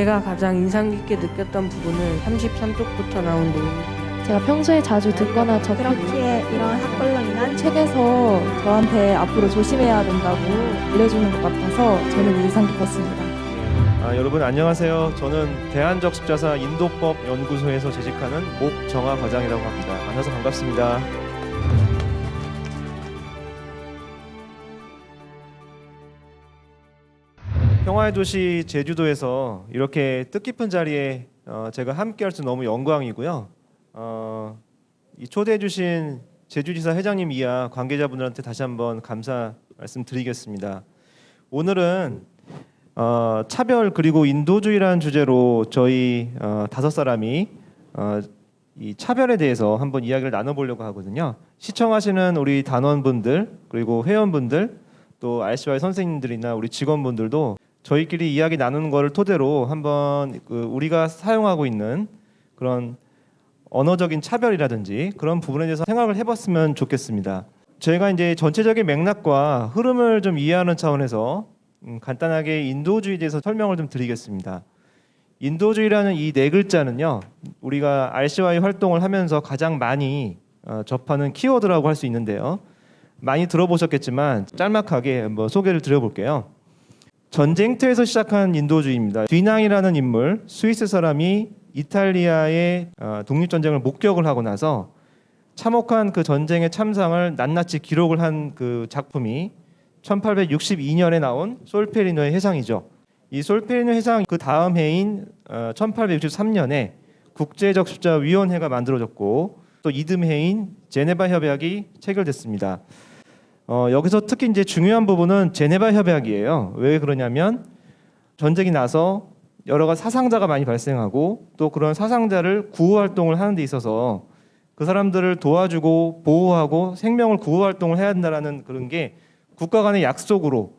제가 가장 인상 깊게 느꼈던 부분은 33쪽부터 나온 내용입니다. 제가 평소에 자주 듣거나 그렇기에 이런 학벌론이란 책에서 저한테 앞으로 조심해야 된다고 알려주는 것 같아서 저는 인상 깊었습니다. 여러분 안녕하세요. 저는 대한적십자사 인도법 연구소에서 재직하는 목정아 과장이라고 합니다. 만나서 반갑습니다. 평화의 도시 제주도에서 이렇게 뜻깊은 자리에 제가 함께할 수 너무 영광이고요. 이 초대해 주신 제주지사 회장님 이하 관계자분들한테 다시 한번 감사 말씀드리겠습니다. 오늘은 차별 그리고 인도주의라는 주제로 저희 5사람이 이 차별에 대해서 한번 이야기를 나눠보려고 하거든요. 시청하시는 우리 단원분들 그리고 회원분들 또 RCY 선생님들이나 우리 직원분들도 저희끼리 이야기 나누는 거를 토대로 한번 우리가 사용하고 있는 그런 언어적인 차별이라든지 그런 부분에 대해서 생각을 해봤으면 좋겠습니다. 저희가 이제 전체적인 맥락과 흐름을 좀 이해하는 차원에서 간단하게 인도주의에 대해서 설명을 좀 드리겠습니다. 인도주의라는 이 네 글자는요, 우리가 RCY 활동을 하면서 가장 많이 접하는 키워드라고 할 수 있는데요. 많이 들어보셨겠지만 짤막하게 한번 소개를 드려볼게요. 전쟁터에서 시작한 인도주의입니다. 뒤낭이라는 인물, 스위스 사람이 이탈리아의 독립전쟁을 목격을 하고 나서 참혹한 그 전쟁의 참상을 낱낱이 기록을 한 그 작품이 1862년에 나온 솔페리노의 해상이죠. 이 솔페리노 해상 그 다음 해인 1863년에 국제적십자위원회가 만들어졌고 또 이듬해인 제네바 협약이 체결됐습니다. 여기서 특히 이제 중요한 부분은 제네바 협약이에요. 왜 그러냐면 전쟁이 나서 여러 가지 사상자가 많이 발생하고 또 그런 사상자를 구호 활동을 하는 데 있어서 그 사람들을 도와주고 보호하고 생명을 구호 활동을 해야 한다라는 그런 게 국가 간의 약속으로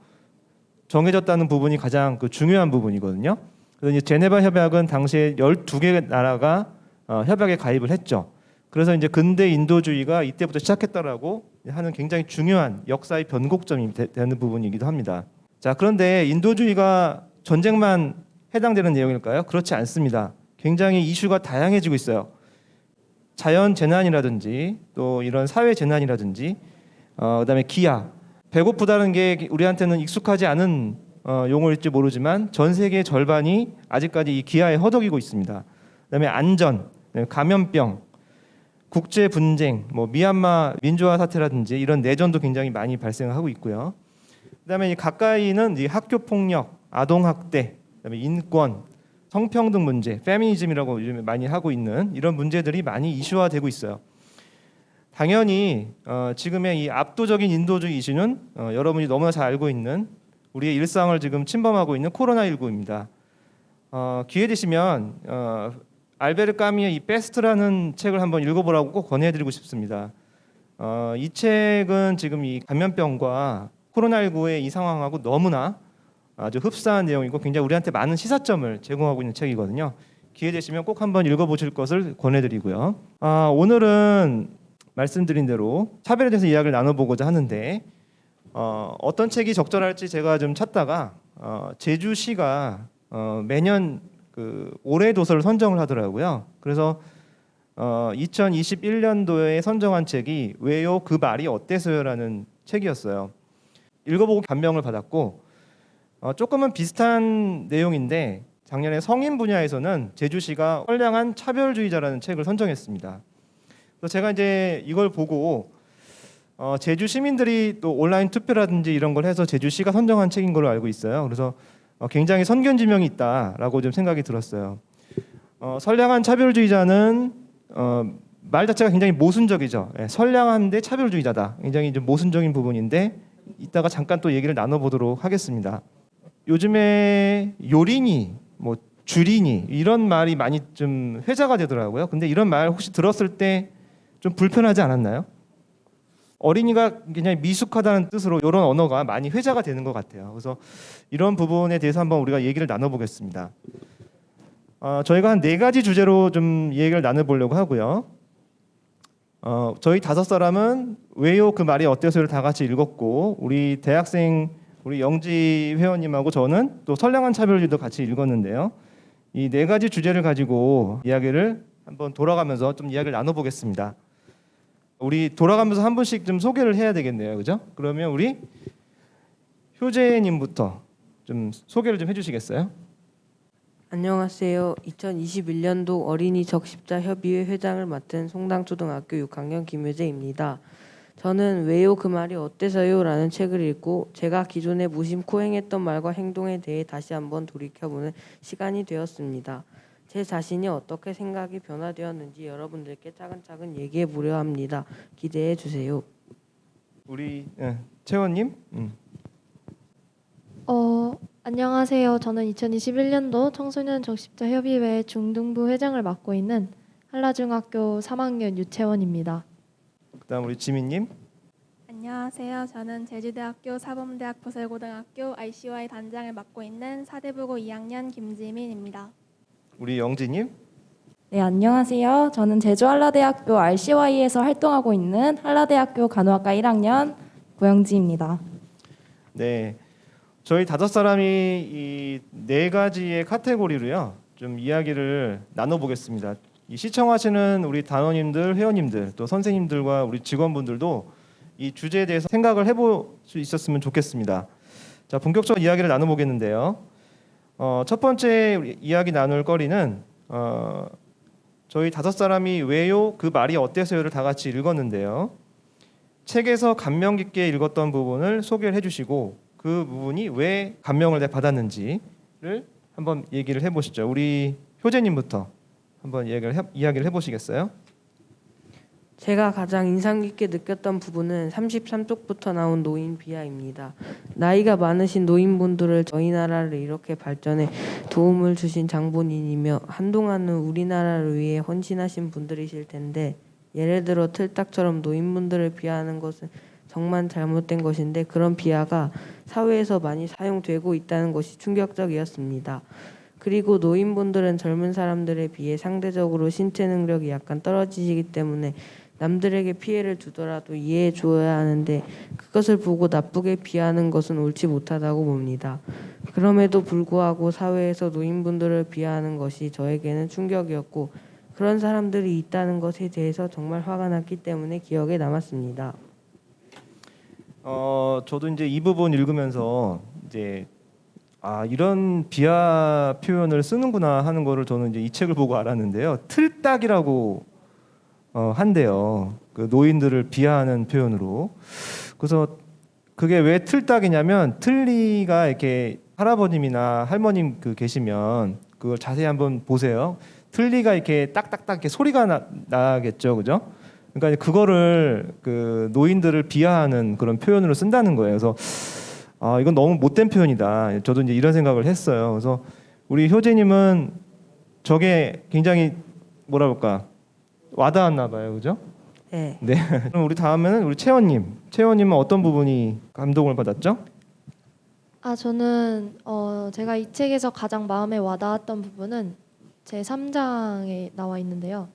정해졌다는 부분이 가장 중요한 부분이거든요. 그래서 이제 제네바 협약은 당시에 12개 나라가 협약에 가입을 했죠. 그래서 이제 근대 인도주의가 이때부터 시작했다라고 하는 굉장히 중요한 역사의 변곡점이 되는 부분이기도 합니다. 자, 그런데 인도주의가 전쟁만 해당되는 내용일까요? 그렇지 않습니다. 굉장히 이슈가 다양해지고 있어요. 자연 재난이라든지 또 이런 사회 재난이라든지 그다음에 기아, 배고프다는 게 우리한테는 익숙하지 않은 용어일지 모르지만 전 세계의 절반이 아직까지 이 기아에 허덕이고 있습니다. 그다음에 안전, 감염병, 국제 분쟁, 미얀마 민주화 사태라든지 이런 내전도 굉장히 많이 발생하고 있고요. 그다음에 가까이는 이 학교 폭력, 아동 학대, 그다음에 인권, 성평등 문제, 페미니즘이라고 요즘에 많이 하고 있는 이런 문제들이 많이 이슈화되고 있어요. 당연히 지금의 이 압도적인 인도주의 이슈는 여러분이 너무나 잘 알고 있는 우리의 일상을 지금 침범하고 있는 코로나19입니다. 기회 되시면 알베르 까미의 이 베스트라는 책을 한번 읽어보라고 꼭 권해드리고 싶습니다. 이 책은 지금 이 감염병과 코로나19의 이 상황하고 너무나 아주 흡사한 내용이고 굉장히 우리한테 많은 시사점을 제공하고 있는 책이거든요. 기회 되시면 꼭 한번 읽어보실 것을 권해드리고요. 오늘은 말씀드린 대로 차별에 대해서 이야기를 나눠보고자 하는데 어떤 책이 적절할지 제가 좀 찾다가 제주시가 매년 올해 도서를 선정을 하더라고요. 그래서 2021년도에 선정한 책이 왜요 그 말이 어때서요라는 책이었어요. 읽어보고 감명을 받았고 조금은 비슷한 내용인데 작년에 성인 분야에서는 제주시가 선량한 차별주의자라는 책을 선정했습니다. 그래서 제가 이제 이걸 보고 제주 시민들이 또 온라인 투표라든지 이런 걸 해서 제주시가 선정한 책인 걸로 알고 있어요. 그래서 굉장히 선견지명이 있다라고 좀 생각이 들었어요. 선량한 차별주의자는 말 자체가 굉장히 모순적이죠. 선량한데 차별주의자다. 굉장히 좀 모순적인 부분인데 이따가 잠깐 또 얘기를 나눠보도록 하겠습니다. 요즘에 요린이, 주린이 이런 말이 많이 좀 회자가 되더라고요. 근데 이런 말 혹시 들었을 때 좀 불편하지 않았나요? 어린이가 굉장히 미숙하다는 뜻으로 이런 언어가 많이 회자가 되는 것 같아요. 그래서 이런 부분에 대해서 한번 우리가 얘기를 나눠보겠습니다. 저희가 한 4가지 주제로 좀 얘기를 나눠보려고 하고요. 저희 5사람은 왜요 그 말이 어때서를 다 같이 읽었고 우리 대학생 우리 영지 회원님하고 저는 또 선량한 차별주의도 같이 읽었는데요. 이 네 가지 주제를 가지고 이야기를 한번 돌아가면서 좀 이야기를 나눠보겠습니다. 우리 돌아가면서 한 분씩 좀 소개를 해야 되겠네요, 그죠? 그러면 우리 효재님부터 좀 소개를 좀 해주시겠어요? 안녕하세요. 2021년도 어린이 적십자 협의회 회장을 맡은 송당초등학교 6학년 김효재입니다. 저는 왜요 그 말이 어때서요? 라는 책을 읽고 제가 기존에 무심코 행했던 말과 행동에 대해 다시 한번 돌이켜보는 시간이 되었습니다. 제 자신이 어떻게 생각이 변화되었는지 여러분들께 차근차근 얘기해 보려 합니다. 기대해 주세요. 우리 채원님. 안녕하세요. 저는 2021년도 청소년 적십자 협의회 중등부 회장을 맡고 있는 한라중학교 3학년 유채원입니다. 그다음 우리 지민님. 안녕하세요. 저는 제주대학교 사범대학 부설고등학교 RCY 단장을 맡고 있는 사대부고 2학년 김지민입니다. 우리 영지님. 네, 안녕하세요. 저는 제주한라대학교 RCY에서 활동하고 있는 한라대학교 간호학과 1학년 고영지입니다. 네, 저희 5사람이 이 네 가지의 카테고리로요 좀 이야기를 나눠보겠습니다. 이 시청하시는 우리 단원님들, 회원님들, 또 선생님들과 우리 직원분들도 이 주제에 대해서 생각을 해볼 수 있었으면 좋겠습니다. 자, 본격적으로 이야기를 나눠보겠는데요. 첫 번째 이야기 나눌 거리는 저희 5사람이 왜요 그 말이 어때서요를 다 같이 읽었는데요. 책에서 감명 깊게 읽었던 부분을 소개를 해주시고 그 부분이 왜 감명을 받았는지를 한번 얘기를 해보시죠. 우리 효재님부터 한번 이야기를 해보시겠어요? 제가 가장 인상 깊게 느꼈던 부분은 33쪽부터 나온 노인 비하입니다. 나이가 많으신 노인분들을 저희 나라를 이렇게 발전에 도움을 주신 장본인이며 한동안은 우리나라를 위해 헌신하신 분들이실 텐데 예를 들어 틀딱처럼 노인분들을 비하하는 것은 정말 잘못된 것인데 그런 비하가 사회에서 많이 사용되고 있다는 것이 충격적이었습니다. 그리고 노인분들은 젊은 사람들에 비해 상대적으로 신체 능력이 약간 떨어지시기 때문에 남들에게 피해를 주더라도 이해해 줘야 하는데 그것을 보고 나쁘게 비하하는 것은 옳지 못하다고 봅니다. 그럼에도 불구하고 사회에서 노인분들을 비하하는 것이 저에게는 충격이었고 그런 사람들이 있다는 것에 대해서 정말 화가 났기 때문에 기억에 남았습니다. 저도 이제 이 부분 읽으면서 이제 이런 비하 표현을 쓰는구나 하는 거를 저는 이제 이 책을 보고 알았는데요. 틀딱이라고 한대요. 그 노인들을 비하하는 표현으로. 그래서 그게 왜 틀딱이냐면 틀니가 이렇게 할아버님이나 할머님 계시면 그걸 자세히 한번 보세요. 틀니가 이렇게 딱딱딱 이렇게 소리가 나겠죠, 그죠? 그러니까 그거를 그 노인들을 비하하는 그런 표현으로 쓴다는 거예요. 그래서 이건 너무 못된 표현이다. 저도 이제 이런 생각을 했어요. 그래서 우리 효재님은 저게 굉장히 뭐라 볼까 와닿았나 봐요, 그죠? 네. 네. 그럼 우리 다음에는 우리 채원님. 채원님은 어떤 부분이 감동을 받았죠? 저는 제가 이 책에서 가장 마음에 와닿았던 부분은 제 3장에 나와 있는데요.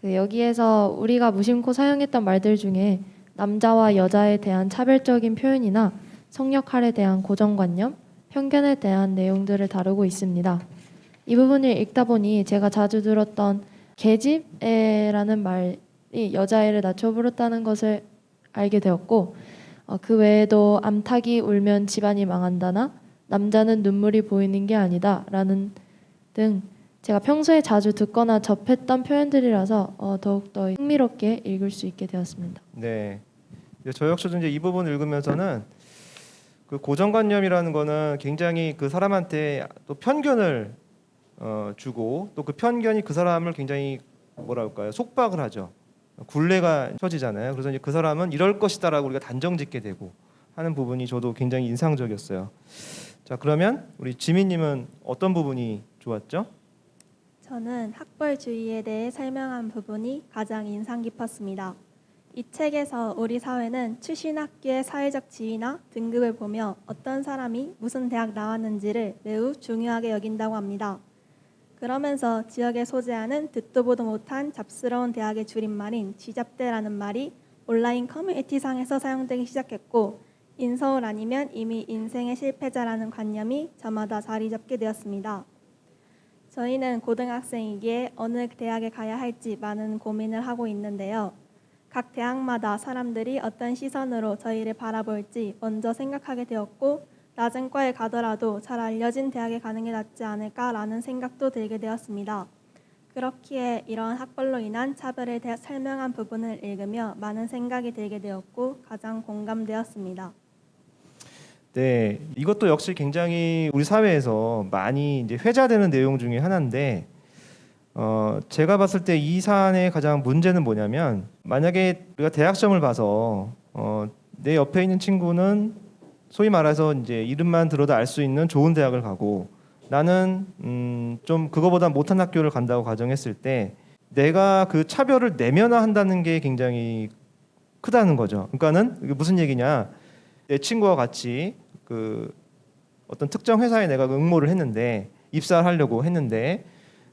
여기에서 우리가 무심코 사용했던 말들 중에 남자와 여자에 대한 차별적인 표현이나 성역할에 대한 고정관념, 편견에 대한 내용들을 다루고 있습니다. 이 부분을 읽다 보니 제가 자주 들었던 계집애라는 말이 여자애를 낮춰 부렸다는 것을 알게 되었고 그 외에도 암탉이 울면 집안이 망한다나 남자는 눈물이 보이는 게 아니다 라는 등 제가 평소에 자주 듣거나 접했던 표현들이라서 더욱더 흥미롭게 읽을 수 있게 되었습니다. 네. 저 역시도 이제 이 부분 읽으면서는 그 고정관념이라는 거는 굉장히 그 사람한테 또 편견을 주고 또 그 편견이 그 사람을 굉장히 뭐랄까요 속박을 하죠. 굴레가 펴지잖아요. 그래서 이제 그 사람은 이럴 것이다라고 우리가 단정짓게 되고 하는 부분이 저도 굉장히 인상적이었어요. 자, 그러면 우리 지민님은 어떤 부분이 좋았죠? 저는 학벌주의에 대해 설명한 부분이 가장 인상 깊었습니다. 이 책에서 우리 사회는 출신 학교의 사회적 지위나 등급을 보며 어떤 사람이 무슨 대학 나왔는지를 매우 중요하게 여긴다고 합니다. 그러면서 지역에 소재하는 듣도 보도 못한 잡스러운 대학의 줄임말인 쥐잡대라는 말이 온라인 커뮤니티상에서 사용되기 시작했고 인서울 아니면 이미 인생의 실패자라는 관념이 저마다 자리 잡게 되었습니다. 저희는 고등학생이기에 어느 대학에 가야 할지 많은 고민을 하고 있는데요. 각 대학마다 사람들이 어떤 시선으로 저희를 바라볼지 먼저 생각하게 되었고 낮은 과에 가더라도 잘 알려진 대학에 가는 게 낫지 않을까라는 생각도 들게 되었습니다. 그렇기에 이런 학벌로 인한 차별에 대해 설명한 부분을 읽으며 많은 생각이 들게 되었고 가장 공감되었습니다. 네, 이것도 역시 굉장히 우리 사회에서 많이 이제 회자되는 내용 중에 하나인데, 제가 봤을 때 이 사안의 가장 문제는 뭐냐면, 만약에 우리가 대학 시험을 봐서 내 옆에 있는 친구는 소위 말해서 이제 이름만 들어도 알 수 있는 좋은 대학을 가고 나는 좀 그거보다 못한 학교를 간다고 가정했을 때 내가 그 차별을 내면화한다는 게 굉장히 크다는 거죠. 그러니까는 이게 무슨 얘기냐? 내 친구와 같이 그 어떤 특정 회사에 내가 응모를 했는데 입사를 하려고 했는데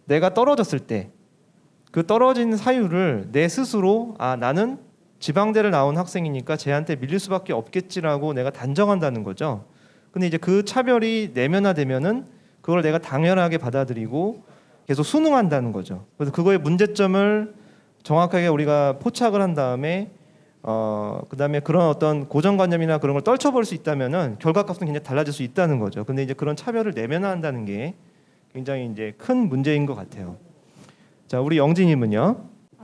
내가 떨어졌을 때 그 떨어진 사유를 내 스스로 나는 지방대를 나온 학생이니까 쟤한테 밀릴 수밖에 없겠지라고 내가 단정한다는 거죠. 근데 이제 그 차별이 내면화되면은 그걸 내가 당연하게 받아들이고 계속 순응한다는 거죠. 그래서 그거의 문제점을 정확하게 우리가 포착을 한 다음에 그다음에 그런 어떤 고정관념이나 그런 걸 떨쳐버릴 수 있다면은 결과값은 굉장히 달라질 수 있다는 거죠. 근데 이제 그런 차별을 내면화한다는 게 굉장히 이제 큰 문제인 것 같아요. 자, 우리 영진님은요?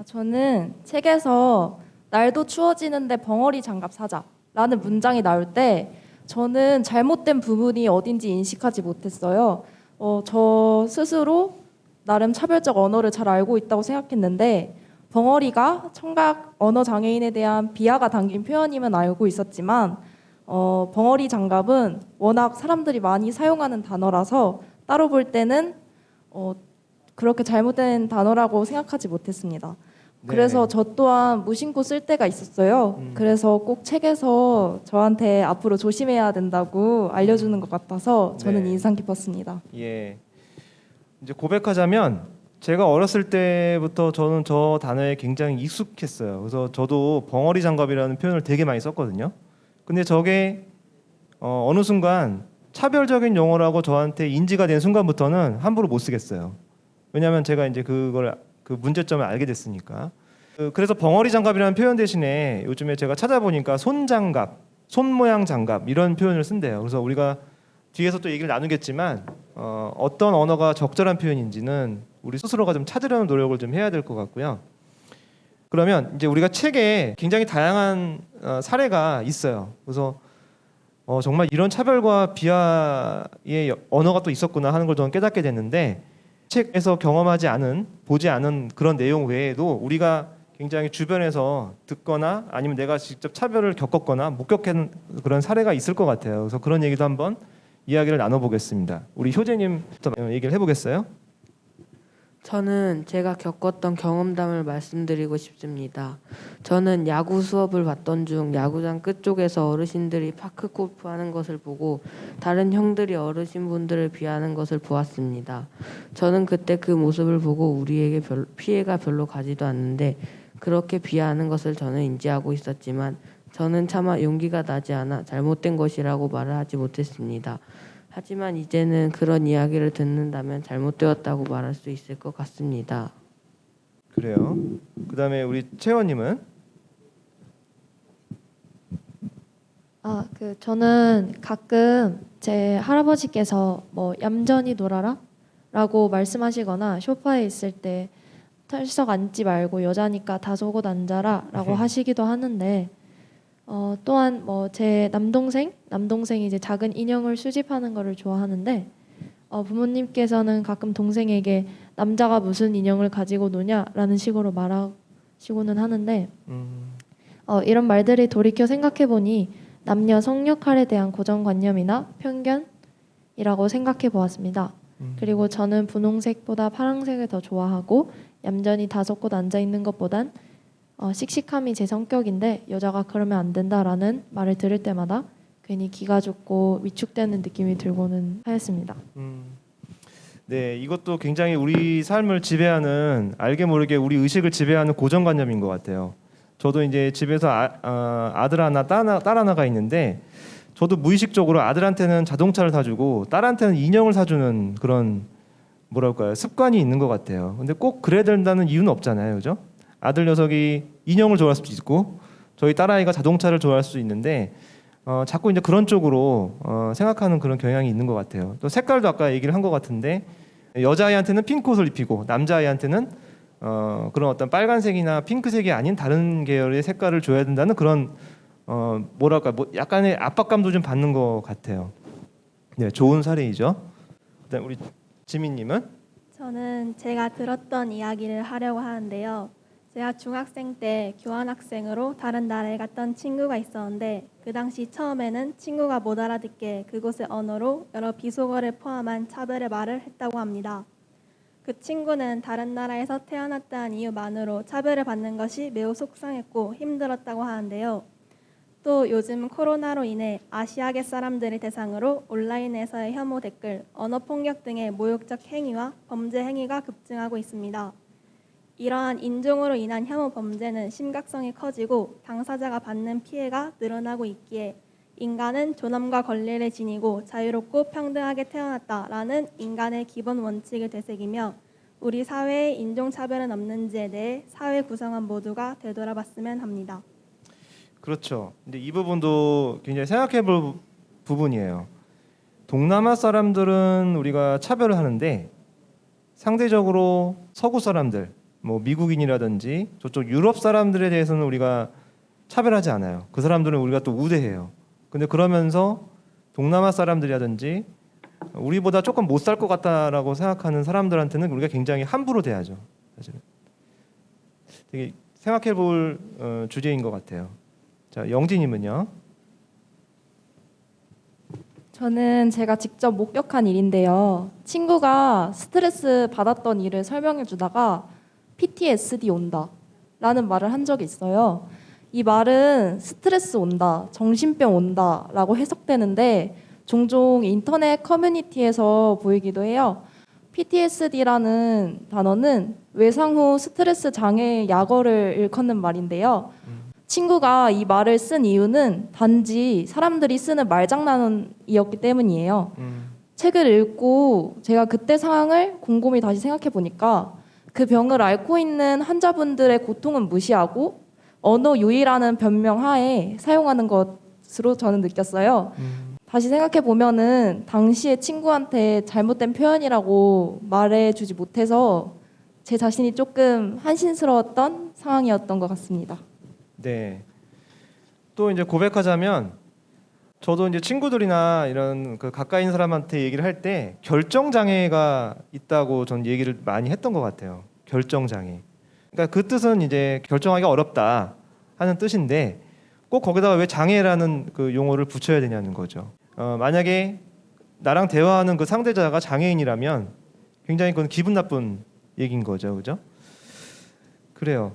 저는 책에서 날도 추워지는데 벙어리 장갑 사자라는 문장이 나올 때 저는 잘못된 부분이 어딘지 인식하지 못했어요. 저 스스로 나름 차별적 언어를 잘 알고 있다고 생각했는데 벙어리가 청각 언어 장애인에 대한 비하가 담긴 표현임은 알고 있었지만 벙어리 장갑은 워낙 사람들이 많이 사용하는 단어라서 따로 볼 때는 그렇게 잘못된 단어라고 생각하지 못했습니다. 그래서 네. 저 또한 무심코 쓸 때가 있었어요. 그래서 꼭 책에서 저한테 앞으로 조심해야 된다고 알려주는 것 같아서 저는 네. 인상 깊었습니다. 예. 이제 고백하자면 제가 어렸을 때부터 저는 저 단어에 굉장히 익숙했어요. 그래서 저도 벙어리 장갑이라는 표현을 되게 많이 썼거든요. 근데 저게 어느 순간 차별적인 용어라고 저한테 인지가 된 순간부터는 함부로 못 쓰겠어요. 왜냐하면 제가 이제 그 문제점을 알게 됐으니까. 그래서 벙어리 장갑이라는 표현 대신에 요즘에 제가 찾아보니까 손장갑, 손 모양 장갑 이런 표현을 쓴대요. 그래서 우리가 뒤에서 또 얘기를 나누겠지만 어떤 언어가 적절한 표현인지는 우리 스스로가 좀 찾으려는 노력을 좀 해야 될 것 같고요. 그러면 이제 우리가 책에 굉장히 다양한 사례가 있어요. 그래서 정말 이런 차별과 비하의 언어가 또 있었구나 하는 걸 저는 깨닫게 됐는데 책에서 경험하지 않은, 보지 않은 그런 내용 외에도 우리가 굉장히 주변에서 듣거나 아니면 내가 직접 차별을 겪었거나 목격한 그런 사례가 있을 것 같아요. 그래서 그런 얘기도 한번 이야기를 나눠보겠습니다. 우리 효재님부터 얘기를 해보겠어요? 저는 제가 겪었던 경험담을 말씀드리고 싶습니다. 저는 야구 수업을 받던 중 야구장 끝쪽에서 어르신들이 파크 골프 하는 것을 보고 다른 형들이 어르신분들을 비하하는 것을 보았습니다. 저는 그때 그 모습을 보고 우리에게 피해가 별로 가지도 않는데 그렇게 비하하는 것을 저는 인지하고 있었지만 저는 차마 용기가 나지 않아 잘못된 것이라고 말을 하지 못했습니다. 하지만 이제는 그런 이야기를 듣는다면 잘못되었다고 말할 수 있을 것 같습니다. 그래요. 그다음에 우리 채원님은? 저는 가끔 제 할아버지께서 뭐 얌전히 놀아라라고 말씀하시거나 소파에 있을 때 털썩 앉지 말고 여자니까 다소곳 앉아라라고 하시기도 하는데 또한 뭐 제 남동생이 이제 작은 인형을 수집하는 거를 좋아하는데 부모님께서는 가끔 동생에게 남자가 무슨 인형을 가지고 노냐라는 식으로 말하시고는 하는데 이런 말들이 돌이켜 생각해 보니 남녀 성 역할에 대한 고정관념이나 편견이라고 생각해 보았습니다. 그리고 저는 분홍색보다 파란색을 더 좋아하고 얌전히 다소곳 앉아 있는 것보단 씩씩함이 제 성격인데 여자가 그러면 안 된다라는 말을 들을 때마다 괜히 기가 죽고 위축되는 느낌이 들고는 하였습니다. 네, 이것도 굉장히 우리 삶을 지배하는, 알게 모르게 우리 의식을 지배하는 고정관념인 것 같아요. 저도 이제 집에서 아들 하나, 딸 하나가 있는데 저도 무의식적으로 아들한테는 자동차를 사주고 딸한테는 인형을 사주는 그런 뭐랄까요, 습관이 있는 것 같아요. 근데 꼭 그래야 된다는 이유는 없잖아요, 그죠? 아들 녀석이 인형을 좋아할 수도 있고 저희 딸아이가 자동차를 좋아할 수도 있는데 자꾸 이제 그런 쪽으로 생각하는 그런 경향이 있는 것 같아요. 또 색깔도 아까 얘기를 한 것 같은데 여자아이한테는 핑크 옷을 입히고 남자아이한테는 그런 어떤 빨간색이나 핑크색이 아닌 다른 계열의 색깔을 줘야 된다는 그런 뭐랄까 뭐 약간의 압박감도 좀 받는 것 같아요. 네, 좋은 사례이죠. 그다음 우리 지민님은? 저는 제가 들었던 이야기를 하려고 하는데요. 제가 중학생 때 교환학생으로 다른 나라에 갔던 친구가 있었는데 그 당시 처음에는 친구가 못 알아듣게 그곳의 언어로 여러 비속어를 포함한 차별의 말을 했다고 합니다. 그 친구는 다른 나라에서 태어났다는 이유만으로 차별을 받는 것이 매우 속상했고 힘들었다고 하는데요. 또 요즘 코로나로 인해 아시아계 사람들을 대상으로 온라인에서의 혐오 댓글, 언어 폭력 등의 모욕적 행위와 범죄 행위가 급증하고 있습니다. 이러한 인종으로 인한 혐오 범죄는 심각성이 커지고 당사자가 받는 피해가 늘어나고 있기에 인간은 존엄과 권리를 지니고 자유롭고 평등하게 태어났다라는 인간의 기본 원칙을 되새기며 우리 사회에 인종차별은 없는지에 대해 사회 구성원 모두가 되돌아봤으면 합니다. 그렇죠. 근데 이 부분도 굉장히 생각해볼 부분이에요. 동남아 사람들은 우리가 차별을 하는데 상대적으로 서구 사람들, 뭐 미국인이라든지 저쪽 유럽 사람들에 대해서는 우리가 차별하지 않아요. 그 사람들은 우리가 또 우대해요. 근데 그러면서 동남아 사람들이라든지 우리보다 조금 못 살 것 같다라고 생각하는 사람들한테는 우리가 굉장히 함부로 대하죠. 사실은 되게 생각해볼 주제인 것 같아요. 자, 영진님은요? 저는 제가 직접 목격한 일인데요. 친구가 스트레스 받았던 일을 설명해 주다가 PTSD 온다 라는 말을 한 적이 있어요. 이 말은 스트레스 온다, 정신병 온다 라고 해석되는데 종종 인터넷 커뮤니티에서 보이기도 해요. PTSD라는 단어는 외상 후 스트레스 장애 약어를 일컫는 말인데요. 친구가 이 말을 쓴 이유는 단지 사람들이 쓰는 말장난이었기 때문이에요. 책을 읽고 제가 그때 상황을 곰곰이 다시 생각해 보니까 그 병을 앓고 있는 환자분들의 고통은 무시하고 언어 유희라는 변명 하에 사용하는 것으로 저는 느꼈어요. 다시 생각해 보면은 당시에 친구한테 잘못된 표현이라고 말해주지 못해서 제 자신이 조금 한심스러웠던 상황이었던 것 같습니다. 네. 또 이제 고백하자면 저도 이제 친구들이나 이런 그 가까이 있는 사람한테 얘기를 할 때 결정 장애가 있다고 전 얘기를 많이 했던 것 같아요. 결정 장애. 그러니까 그 뜻은 이제 결정하기가 어렵다 하는 뜻인데 꼭 거기다가 왜 장애라는 그 용어를 붙여야 되냐는 거죠. 만약에 나랑 대화하는 그 상대자가 장애인이라면 굉장히 그건 기분 나쁜 얘기인 거죠, 그죠? 그래요.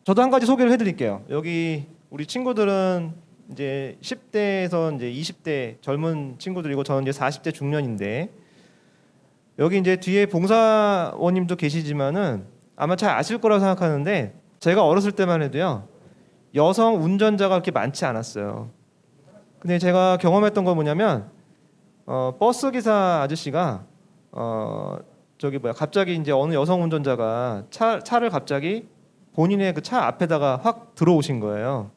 저도 한 가지 소개를 해드릴게요. 여기 우리 친구들은 이제 10대에서 이제 20대 젊은 친구들이고 저는 이제 40대 중년인데 여기 이제 뒤에 봉사원님도 계시지만은 아마 잘 아실 거라고 생각하는데 제가 어렸을 때만 해도요 여성 운전자가 그렇게 많지 않았어요. 근데 제가 경험했던 건 뭐냐면 버스 기사 아저씨가 갑자기 이제 어느 여성 운전자가 차를 갑자기 본인의 그 차 앞에다가 확 들어오신 거예요.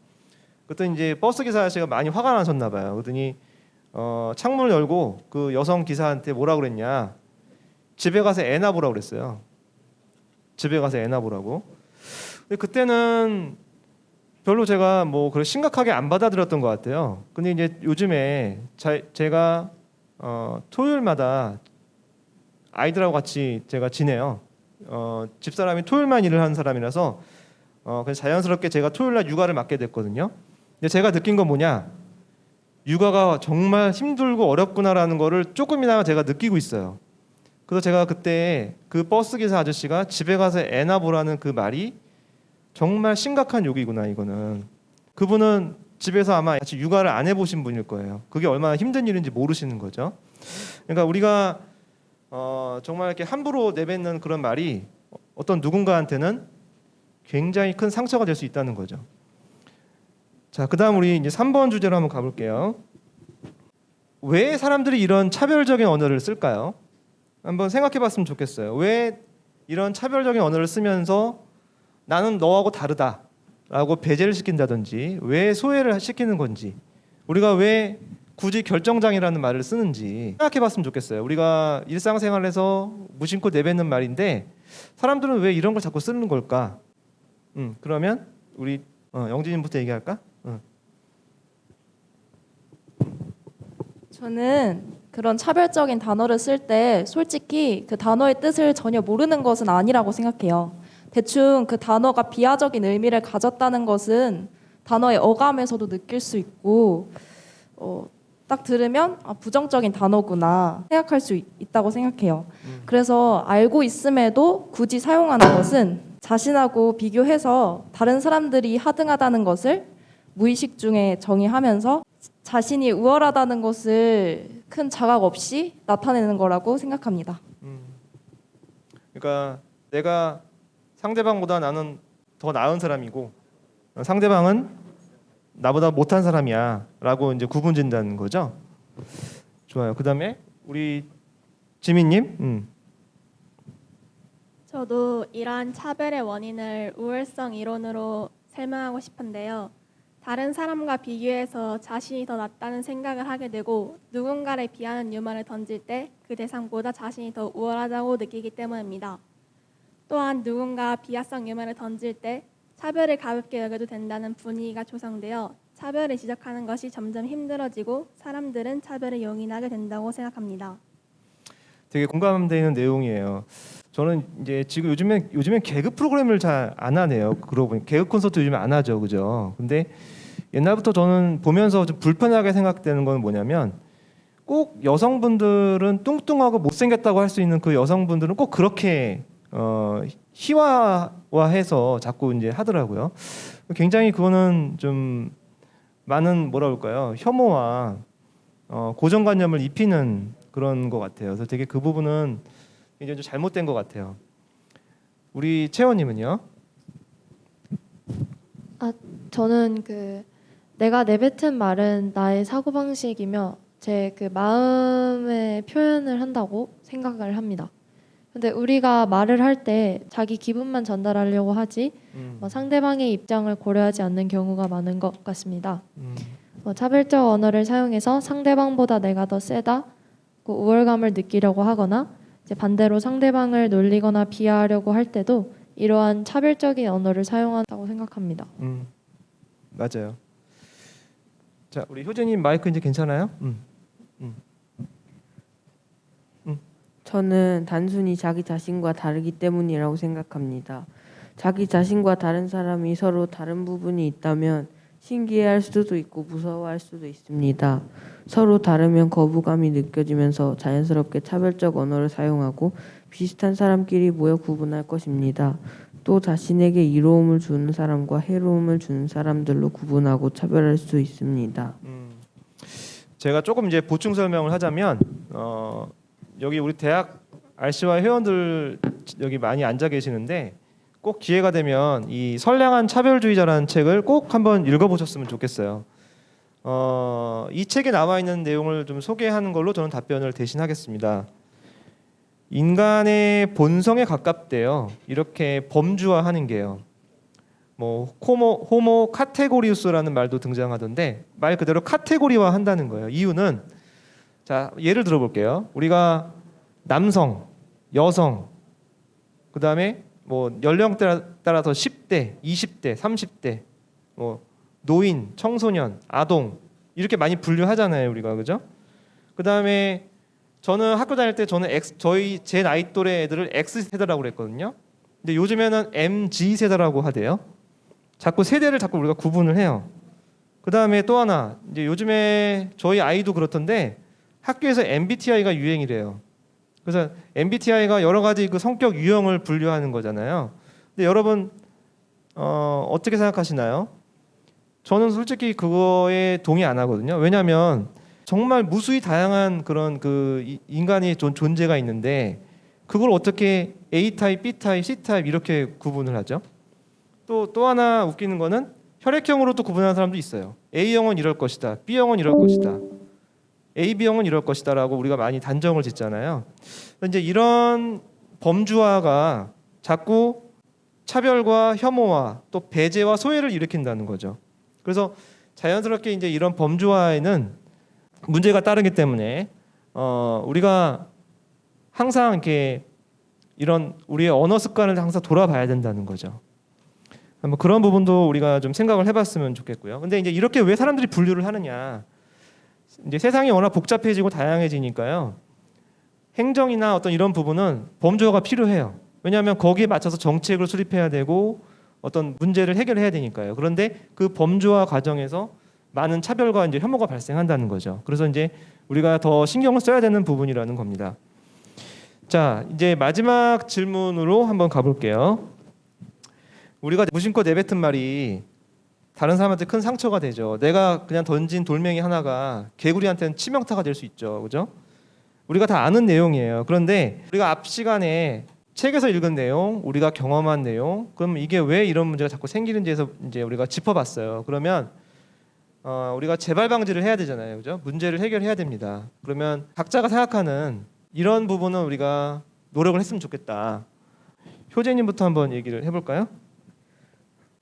그랬더니 이제 버스 기사 아저씨가 많이 화가 나셨나 봐요. 그랬더니 창문을 열고 그 여성 기사한테 뭐라 그랬냐? 집에 가서 애나 보라고 그랬어요. 집에 가서 애나 보라고. 근데 그때는 별로 제가 뭐 그걸 심각하게 안 받아들였던 것 같아요. 근데 이제 요즘에 제가 토요일마다 아이들하고 같이 제가 지내요. 집사람이 토요일만 일을 하는 사람이라서 그래서 자연스럽게 제가 토요일날 육아를 맡게 됐거든요. 근데 제가 느낀 건 뭐냐? 육아가 정말 힘들고 어렵구나라는 거를 조금이나마 제가 느끼고 있어요. 그래서 제가 그때 그 버스 기사 아저씨가 집에 가서 애나 보라는 그 말이 정말 심각한 욕이구나 이거는. 그분은 집에서 아마 같이 육아를 안 해보신 분일 거예요. 그게 얼마나 힘든 일인지 모르시는 거죠. 그러니까 우리가 정말 이렇게 함부로 내뱉는 그런 말이 어떤 누군가한테는 굉장히 큰 상처가 될 수 있다는 거죠. 자, 그다음 우리 이제 3번 주제로 한번 가볼게요. 왜 사람들이 이런 차별적인 언어를 쓸까요? 한번 생각해봤으면 좋겠어요. 왜 이런 차별적인 언어를 쓰면서 나는 너하고 다르다라고 배제를 시킨다든지 왜 소외를 시키는 건지 우리가 왜 굳이 결정장애라는 말을 쓰는지 생각해봤으면 좋겠어요. 우리가 일상생활에서 무심코 내뱉는 말인데 사람들은 왜 이런 걸 자꾸 쓰는 걸까? 그러면 우리 영진님부터 얘기할까? 저는 그런 차별적인 단어를 쓸 때 솔직히 그 단어의 뜻을 전혀 모르는 것은 아니라고 생각해요. 대충 그 단어가 비하적인 의미를 가졌다는 것은 단어의 어감에서도 느낄 수 있고 딱 들으면 부정적인 단어구나 생각할 수 있다고 생각해요. 그래서 알고 있음에도 굳이 사용하는 것은 자신하고 비교해서 다른 사람들이 하등하다는 것을 무의식 중에 정의하면서 자신이 우월하다는 것을 큰 자각 없이 나타내는 거라고 생각합니다. 그러니까 내가 상대방보다 나는 더 나은 사람이고 상대방은 나보다 못한 사람이야라고 이제 구분짓는다는 거죠. 좋아요. 그다음에 우리 지민님. 저도 이러한 차별의 원인을 우월성 이론으로 설명하고 싶은데요. 다른 사람과 비교해서 자신이 더 낫다는 생각을 하게 되고 누군가를 비하는 유머를 던질 때 그 대상보다 자신이 더 우월하다고 느끼기 때문입니다. 또한 누군가 비하성 유머를 던질 때 차별을 가볍게 여겨도 된다는 분위기가 조성되어 차별을 지적하는 것이 점점 힘들어지고 사람들은 차별을 용인하게 된다고 생각합니다. 되게 공감되는 내용이에요. 저는 이제 지금 요즘엔 개그 프로그램을 잘 안 하네요. 그러고 보니 개그 콘서트 요즘에 안 하죠, 그죠? 근데 옛날부터 저는 보면서 좀 불편하게 생각되는 건 뭐냐면 꼭 여성분들은 뚱뚱하고 못생겼다고 할 수 있는 그 여성분들은 꼭 그렇게 희화화해서 자꾸 이제 하더라고요. 굉장히 그거는 좀 많은 뭐라 그럴까요? 혐오와 고정관념을 입히는 그런 것 같아요. 그래서 되게 그 부분은 굉장히 좀 잘못된 것 같아요. 우리 채원님은요? 저는 내가 내뱉은 말은 나의 사고방식이며 제 그 마음의 표현을 한다고 생각을 합니다. 근데 우리가 말을 할 때 자기 기분만 전달하려고 하지 상대방의 입장을 고려하지 않는 경우가 많은 것 같습니다. 차별적 언어를 사용해서 상대방보다 내가 더 세다, 우월감을 느끼려고 하거나 이제 반대로 상대방을 놀리거나 비하하려고 할 때도 이러한 차별적인 언어를 사용한다고 생각합니다. 맞아요. 자, 우리 효재님 마이크 이제 괜찮아요? 저는 단순히 자기 자신과 다르기 때문이라고 생각합니다. 자기 자신과 다른 사람이 서로 다른 부분이 있다면 신기해할 수도 있고 무서워할 수도 있습니다. 서로 다르면 거부감이 느껴지면서 자연스럽게 차별적 언어를 사용하고 비슷한 사람끼리 모여 구분할 것입니다. 또 자신에게 이로움을 주는 사람과 해로움을 주는 사람들로 구분하고 차별할 수 있습니다. 제가 조금 이제 보충 설명을 하자면 여기 우리 대학 RC와 회원들 여기 많이 앉아 계시는데 꼭 기회가 되면 이 선량한 차별주의자라는 책을 꼭 한번 읽어보셨으면 좋겠어요. 이 책에 나와 있는 내용을 좀 소개하는 걸로 저는 답변을 대신하겠습니다. 인간의 본성에 가깝대요. 이렇게 범주화하는 게요. 뭐 호모 카테고리우스라는 말도 등장하던데 말 그대로 카테고리화 한다는 거예요. 이유는 자, 예를 들어볼게요. 우리가 남성, 여성, 그다음에 뭐 연령대에 따라서 10대, 20대, 30대, 뭐 노인, 청소년, 아동 이렇게 많이 분류하잖아요, 우리가. 그죠? 그다음에 저는 학교 다닐 때 저는 제 나이 또래 애들을 X세대라고 그랬거든요. 근데 요즘에는 MZ세대라고 하대요. 자꾸 세대를 자꾸 우리가 구분을 해요. 그다음에 또 하나 이제 요즘에 저희 아이도 그렇던데 학교에서 MBTI가 유행이래요. 그래서 MBTI가 여러 가지 그 성격 유형을 분류하는 거잖아요. 근데 여러분 어떻게 생각하시나요? 저는 솔직히 그거에 동의 안 하거든요. 왜냐하면 정말 무수히 다양한 그런 그 인간의 존재가 있는데 그걸 어떻게 A 타입, B 타입, C 타입 이렇게 구분을 하죠? 또 하나 웃기는 거는 혈액형으로 또 구분하는 사람도 있어요. A형은 이럴 것이다, B형은 이럴 것이다. AB형은 이럴 것이다라고 우리가 많이 단정을 짓잖아요. 이제 이런 범주화가 자꾸 차별과 혐오와 또 배제와 소외를 일으킨다는 거죠. 그래서 자연스럽게 이제 이런 범주화에는 문제가 따르기 때문에 우리가 항상 이렇게 이런 우리의 언어 습관을 항상 돌아봐야 된다는 거죠. 뭐 그런 부분도 우리가 좀 생각을 해봤으면 좋겠고요. 근데 이제 이렇게 왜 사람들이 분류를 하느냐? 이제 세상이 워낙 복잡해지고 다양해지니까요. 행정이나 어떤 이런 부분은 범주화가 필요해요. 왜냐하면 거기에 맞춰서 정책을 수립해야 되고 어떤 문제를 해결해야 되니까요. 그런데 그 범주화 과정에서 많은 차별과 이제 혐오가 발생한다는 거죠. 그래서 이제 우리가 더 신경을 써야 되는 부분이라는 겁니다. 자, 이제 마지막 질문으로 한번 가볼게요. 우리가 무심코 내뱉은 말이 다른 사람한테 큰 상처가 되죠. 내가 그냥 던진 돌멩이 하나가 개구리한테는 치명타가 될 수 있죠. 그죠? 우리가 다 아는 내용이에요. 그런데 우리가 앞 시간에 책에서 읽은 내용, 우리가 경험한 내용, 그럼 이게 왜 이런 문제가 자꾸 생기는지에서 이제 우리가 짚어봤어요. 그러면 우리가 재발 방지를 해야 되잖아요. 그죠? 문제를 해결해야 됩니다. 그러면 각자가 생각하는 이런 부분은 우리가 노력을 했으면 좋겠다. 효재님부터 한번 얘기를 해볼까요?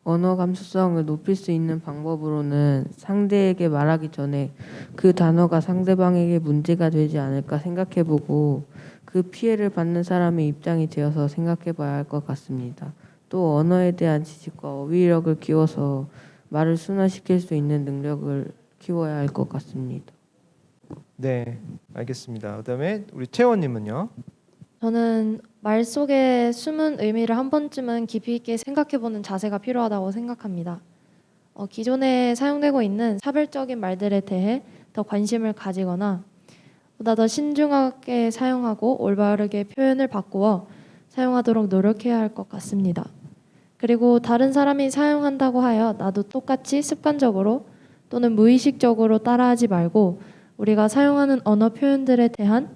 언어 감수성을 높일 수 있는 방법으로는 상대에게 말하기 전에 그 단어가 상대방에게 문제가 되지 않을까 생각해보고 그 피해를 받는 사람의 입장이 되어서 생각해봐야 할 것 같습니다. 또 언어에 대한 지식과 어휘력을 키워서 말을 순화시킬 수 있는 능력을 키워야 할 것 같습니다. 네, 알겠습니다. 그다음에 우리 채원님은요? 저는 말 속에 숨은 의미를 한 번쯤은 깊이 있게 생각해보는 자세가 필요하다고 생각합니다. 기존에 사용되고 있는 사별적인 말들에 대해 더 관심을 가지거나 보다 더 신중하게 사용하고 올바르게 표현을 바꾸어 사용하도록 노력해야 할 것 같습니다. 그리고 다른 사람이 사용한다고 하여 나도 똑같이 습관적으로 또는 무의식적으로 따라하지 말고 우리가 사용하는 언어 표현들에 대한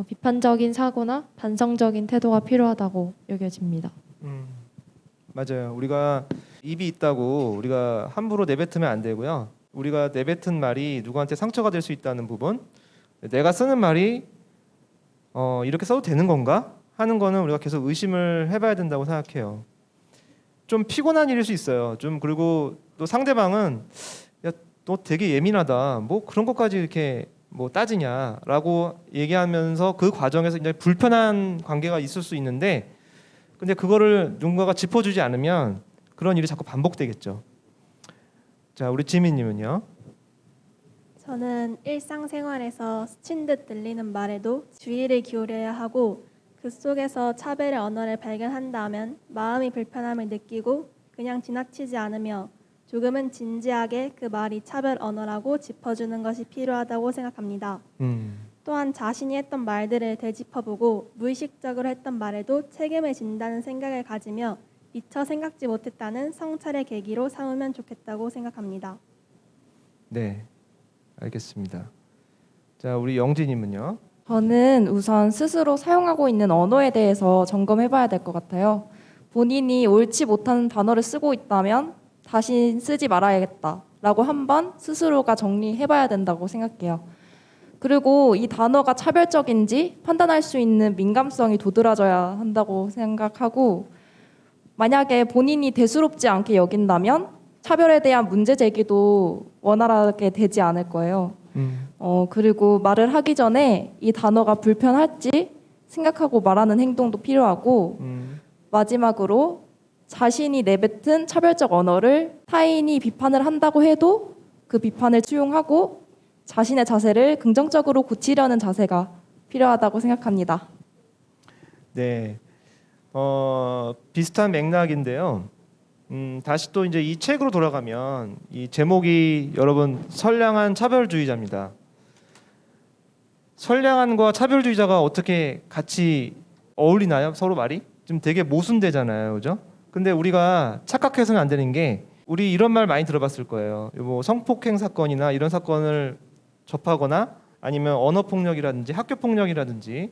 비판적인 사고나 반성적인 태도가 필요하다고 여겨집니다. 맞아요. 우리가 입이 있다고 우리가 함부로 내뱉으면 안 되고요. 우리가 내뱉은 말이 누구한테 상처가 될 수 있다는 부분, 내가 쓰는 말이 이렇게 써도 되는 건가 하는 거는 우리가 계속 의심을 해봐야 된다고 생각해요. 좀 피곤한 일일 수 있어요. 좀 그리고 또 상대방은 야, 너 되게 예민하다. 뭐 그런 것까지 이렇게 뭐 따지냐라고 얘기하면서 그 과정에서 이제 불편한 관계가 있을 수 있는데, 근데 그거를 누군가가 짚어주지 않으면 그런 일이 자꾸 반복되겠죠. 자, 우리 지민님은요? 저는 일상생활에서 스친 듯 들리는 말에도 주의를 기울여야 하고 그 속에서 차별의 언어를 발견한다면 마음이 불편함을 느끼고 그냥 지나치지 않으며 조금은 진지하게 그 말이 차별 언어라고 짚어주는 것이 필요하다고 생각합니다. 또한 자신이 했던 말들을 되짚어보고 무의식적으로 했던 말에도 책임을 진다는 생각을 가지며 미처 생각지 못했다는 성찰의 계기로 삼으면 좋겠다고 생각합니다. 네, 알겠습니다. 자, 우리 영진님은요? 저는 우선 스스로 사용하고 있는 언어에 대해서 점검해봐야 될 것 같아요. 본인이 옳지 못한 단어를 쓰고 있다면 다시 쓰지 말아야겠다라고 한번 스스로가 정리해봐야 된다고 생각해요. 그리고 이 단어가 차별적인지 판단할 수 있는 민감성이 도드라져야 한다고 생각하고, 만약에 본인이 대수롭지 않게 여긴다면 차별에 대한 문제 제기도 원활하게 되지 않을 거예요. 그리고 말을 하기 전에 이 단어가 불편할지 생각하고 말하는 행동도 필요하고, 마지막으로 자신이 내뱉은 차별적 언어를 타인이 비판을 한다고 해도 그 비판을 수용하고 자신의 자세를 긍정적으로 고치려는 자세가 필요하다고 생각합니다. 네, 비슷한 맥락인데요. 다시 또 이제 이 책으로 돌아가면 이 제목이 여러분 선량한 차별주의자입니다. 선량한과 차별주의자가 어떻게 같이 어울리나요? 서로 말이 좀 되게 모순되잖아요, 그죠? 근데 우리가 착각해서는 안 되는 게, 우리 이런 말 많이 들어봤을 거예요. 뭐 성폭행 사건이나 이런 사건을 접하거나 아니면 언어폭력이라든지 학교폭력이라든지,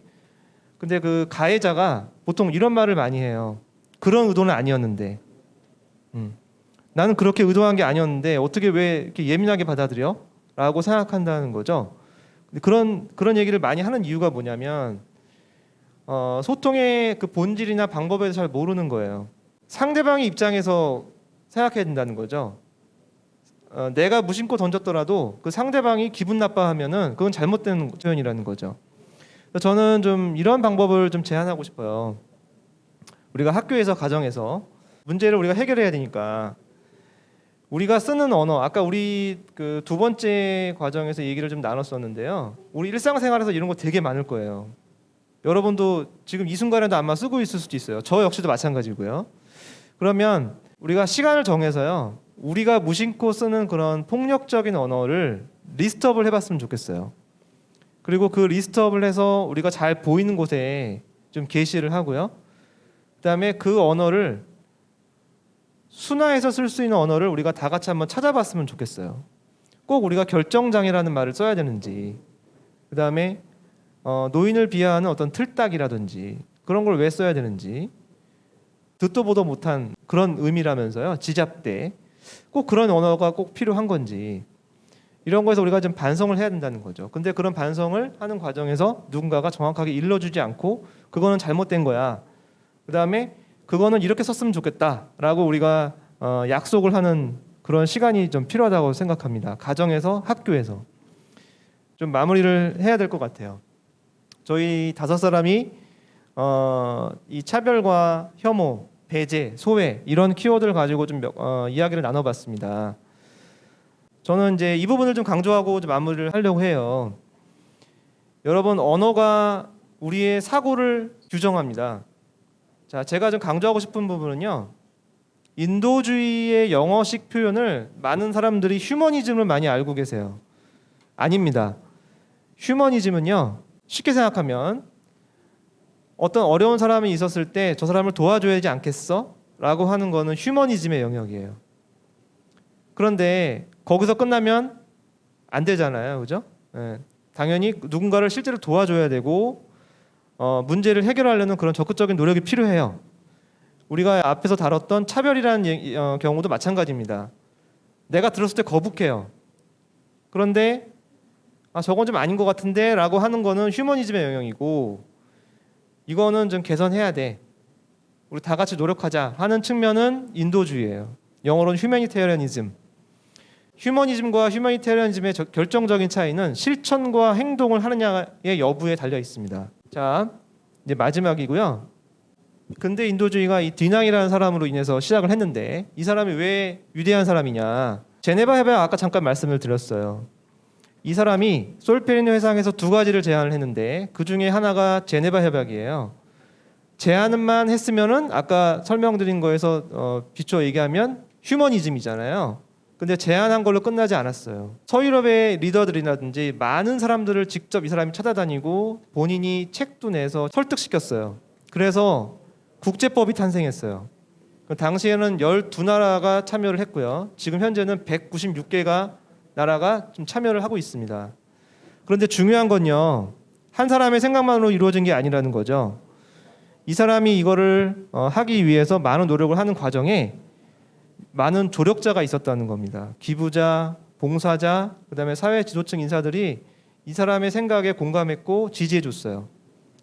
근데 그 가해자가 보통 이런 말을 많이 해요. 그런 의도는 아니었는데, 나는 그렇게 의도한 게 아니었는데 어떻게 왜 이렇게 예민하게 받아들여? 라고 생각한다는 거죠. 그런 얘기를 많이 하는 이유가 뭐냐면 소통의 그 본질이나 방법에 대해서 잘 모르는 거예요. 상대방의 입장에서 생각해야 된다는 거죠. 내가 무심코 던졌더라도 그 상대방이 기분 나빠하면은 그건 잘못된 표현이라는 거죠. 저는 좀 이런 방법을 좀 제안하고 싶어요. 우리가 학교에서 가정에서 문제를 우리가 해결해야 되니까 우리가 쓰는 언어, 아까 우리 그 두 번째 과정에서 얘기를 좀 나눴었는데요. 우리 일상생활에서 이런 거 되게 많을 거예요. 여러분도 지금 이 순간에도 아마 쓰고 있을 수도 있어요. 저 역시도 마찬가지고요. 그러면 우리가 시간을 정해서요. 우리가 무심코 쓰는 그런 폭력적인 언어를 리스트업을 해봤으면 좋겠어요. 그리고 그 리스트업을 해서 우리가 잘 보이는 곳에 좀 게시를 하고요. 그다음에 그 언어를 순화해서 쓸 수 있는 언어를 우리가 다 같이 한번 찾아봤으면 좋겠어요. 꼭 우리가 결정장애라는 말을 써야 되는지, 그다음에 노인을 비하하는 어떤 틀딱이라든지 그런 걸 왜 써야 되는지, 듣도 보도 못한 그런 의미라면서요. 지잡대. 꼭 그런 언어가 꼭 필요한 건지 이런 거에서 우리가 좀 반성을 해야 된다는 거죠. 근데 그런 반성을 하는 과정에서 누군가가 정확하게 일러주지 않고 그거는 잘못된 거야. 그다음에 그거는 이렇게 썼으면 좋겠다라고 우리가 약속을 하는 그런 시간이 좀 필요하다고 생각합니다. 가정에서, 학교에서 좀 마무리를 해야 될 것 같아요. 저희 5사람이 이 차별과 혐오, 배제, 소외 이런 키워드를 가지고 좀 이야기를 나눠봤습니다. 저는 이제 이 부분을 좀 강조하고 좀 마무리를 하려고 해요. 여러분, 언어가 우리의 사고를 규정합니다. 자, 제가 좀 강조하고 싶은 부분은요. 인도주의의 영어식 표현을 많은 사람들이 휴머니즘을 많이 알고 계세요. 아닙니다. 휴머니즘은요. 쉽게 생각하면 어떤 어려운 사람이 있었을 때 저 사람을 도와줘야 하지 않겠어? 라고 하는 거는 휴머니즘의 영역이에요. 그런데 거기서 끝나면 안 되잖아요. 그죠? 네. 당연히 누군가를 실제로 도와줘야 되고 문제를 해결하려는 그런 적극적인 노력이 필요해요. 우리가 앞에서 다뤘던 차별이라는 경우도 마찬가지입니다. 내가 들었을 때 거북해요. 그런데 저건 좀 아닌 것 같은데 라고 하는 거는 휴머니즘의 영역이고 이거는 좀 개선해야 돼. 우리 다 같이 노력하자 하는 측면은 인도주의예요. 영어로는 휴머니테리언이즘. 휴머니즘과 휴머니테리언즘의 결정적인 차이는 실천과 행동을 하느냐의 여부에 달려 있습니다. 자, 이제 마지막이고요. 근대 인도주의가 이 디낭이라는 사람으로 인해서 시작을 했는데 이 사람이 왜 위대한 사람이냐? 제네바 협약 아까 잠깐 말씀을 드렸어요. 이 사람이 솔페리노 회상에서 2가지를 제안을 했는데 그 중에 하나가 제네바 협약이에요. 제안만 했으면은 아까 설명드린 거에서 비추어 얘기하면 휴머니즘이잖아요. 근데 제안한 걸로 끝나지 않았어요. 서유럽의 리더들이라든지 많은 사람들을 직접 이 사람이 찾아다니고 본인이 책도 내서 설득시켰어요. 그래서 국제법이 탄생했어요. 당시에는 12나라가 참여를 했고요. 지금 현재는 196개가 나라가 좀 참여를 하고 있습니다. 그런데 중요한 건요. 한 사람의 생각만으로 이루어진 게 아니라는 거죠. 이 사람이 이거를 하기 위해서 많은 노력을 하는 과정에 많은 조력자가 있었다는 겁니다. 기부자, 봉사자, 그다음에 사회 지도층 인사들이 이 사람의 생각에 공감했고 지지해줬어요.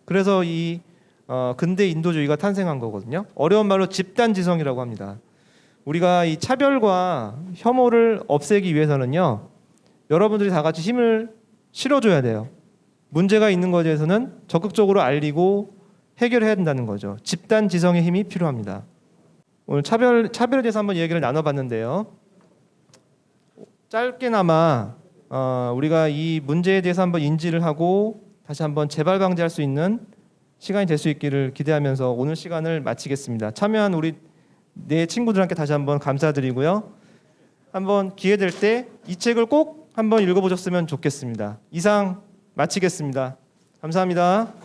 그래서 이 근대 인도주의가 탄생한 거거든요. 어려운 말로 집단지성이라고 합니다. 우리가 이 차별과 혐오를 없애기 위해서는요. 여러분들이 다 같이 힘을 실어줘야 돼요. 문제가 있는 것에 대해서는 적극적으로 알리고 해결해야 된다는 거죠. 집단지성의 힘이 필요합니다. 오늘 차별에 대해서 한번 얘기를 나눠봤는데요. 짧게나마 우리가 이 문제에 대해서 한번 인지를 하고 다시 한번 재발 방지할 수 있는 시간이 될 수 있기를 기대하면서 오늘 시간을 마치겠습니다. 참여한 우리 네 친구들한테 다시 한번 감사드리고요. 한번 기회 될 때 이 책을 꼭 한번 읽어보셨으면 좋겠습니다. 이상 마치겠습니다. 감사합니다.